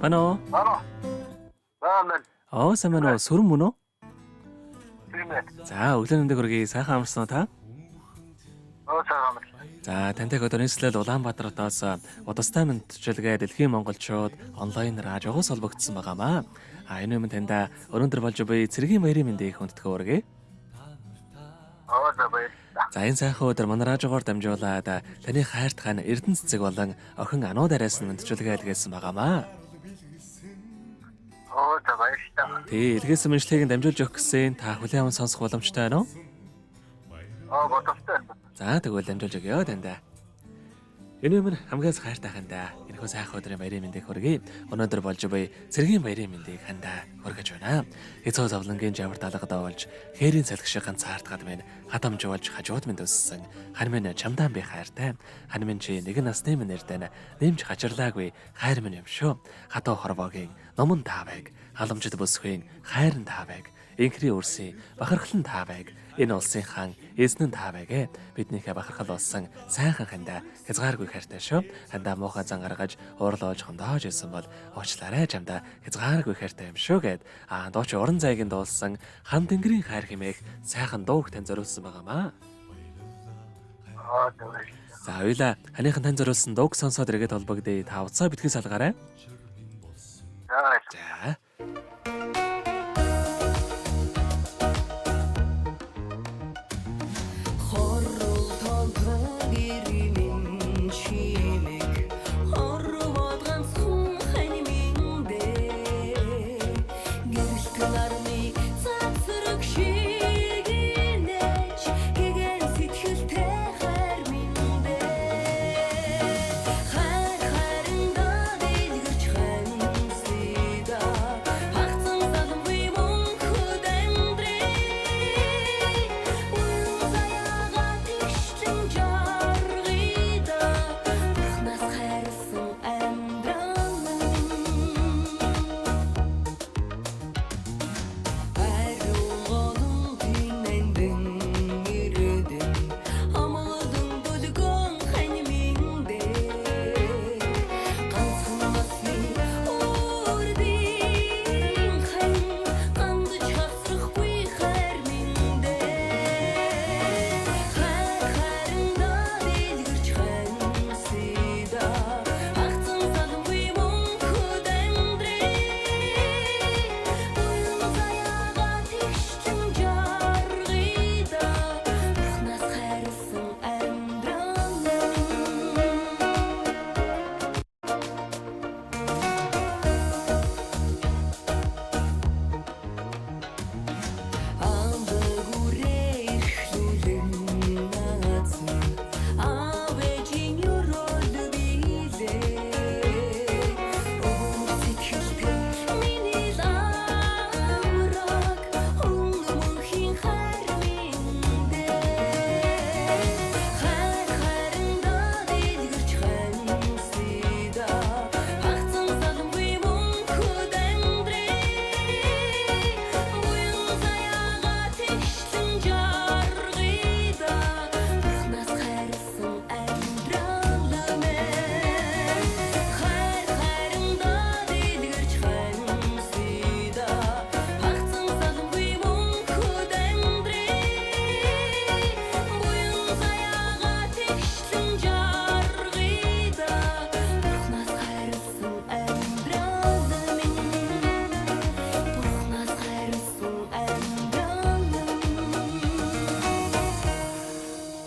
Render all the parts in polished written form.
Ano? Сайн байна уу? Сүрэн мөн үү? За, өглөөний өндөө хүргэе. Сайхан амарсан уу та? Сайхан амарсан. За, тантай одоо нийслэл Улаанбаатаратаас удастай мэдчилгээ дэлхийн монголчууд онлайнаар ажигуус холбогдсон байгаамаа. Энэ юм танда өнөөдөр болж буй цэргийн баярын мэндийг хүндэтгэж өргөе. За, энэ сайхан өдөр манай радиогоор дамжуулаад таны хайрт хань Эрдэнэ цэцэг болон охин Анууд араас нь мэдчилгээ илгээсэн байгаамаа. Баярлалаа. Илгээсэн мэдлэгийг дамжуулж өгөх гэсэн та хүлээн аван сонсох боломжтой байна уу? Бодолтой. За, тэгвэл дамжуулж өгье тандаа. Энэ юм хамгийн хайртай хандаа. Энэхүү сайхан өдрийн баярын мэндийг хүргэе. Өнөөдөр болж буй цэргийн баярын мэндийг хандаа хүргэж байна. Эцэг зовлонгийн жавар далгадаа болж хээрийн салхи шиг ганцаардгаад минь хатамж болж хажууд минь өссөн. Хань минь чамдаа би хайртай. Хань минь чи нэгэн насны минь нэрдэн нэмж хачирлаагүй хайр минь юм шүү. Хатуу хорвоогийн номон таавайг халамжид бүсгүй хайр нь таавайг инхри өрсөй бахархлан таавайг энэ улсын хаан эзнэн таавайг биднийхээ бахархал болсон сайхан хандаа хязгааргүй хайртай шүү. Хандаа муухай зан гаргаж уурлуулж хондоож исэн бол уучлаарай чамдаа хязгааргүй хайртай юм шүү гэд дууч уран зайгийн дуулсан хан тэнгэрийн хайр хэмээх сайхан дууг тань зориулсан байгаамаа. За хоёлаа ханыхан тань зориулсан дууг сонсоод иргэд холбогдъё. Та утсаа битгий салгаарай. За.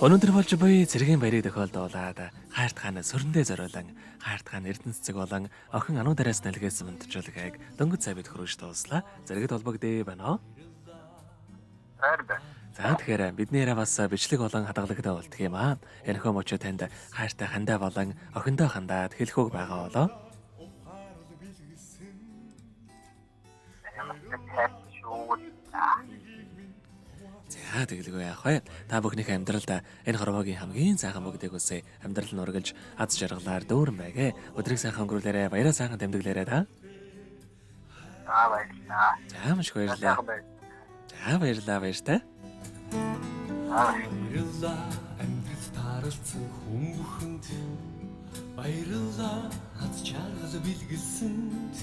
Өнөөдөр болж буй цэргийн баярыг тохиолдуулаад хайрт хаана сөрөндөө зориулан хайрт хаана Эрдэнэ цэцэг болон охин Анууд араас нэлгээсэн мэдчилгээг дөнгөж цай бид хүргэж дууслаа. Зэрэгт холбогдъё байна уу? За тэгэхээр бидний яриа бас бичлэг болон хадгалагтай болтго юм аа. Энэхүү мөчөө танд хайртай хандаа болон охиндоо хандаад хэлэх үг байгаа болоо. За тэгэлгүй яах вэ? Та бүхнийхээ амьдралд энэ хорвоогийн хамгийн сайхан бүгдийг үсэ амьдрал нь ургалж аз жаргалаар дүүрэн байгээ. Өдрийг сайхан өнгөрүүлээрэ, баяраа сайхан тэмдэглээрэ та. Баярлалаа. За маш баярлалаа. За баярлалаа баяртай. Баярлалаа амьдрал тааралцсан хүмүүхэнд. Баярлалаа аз жаргал бэлгэлсэнд.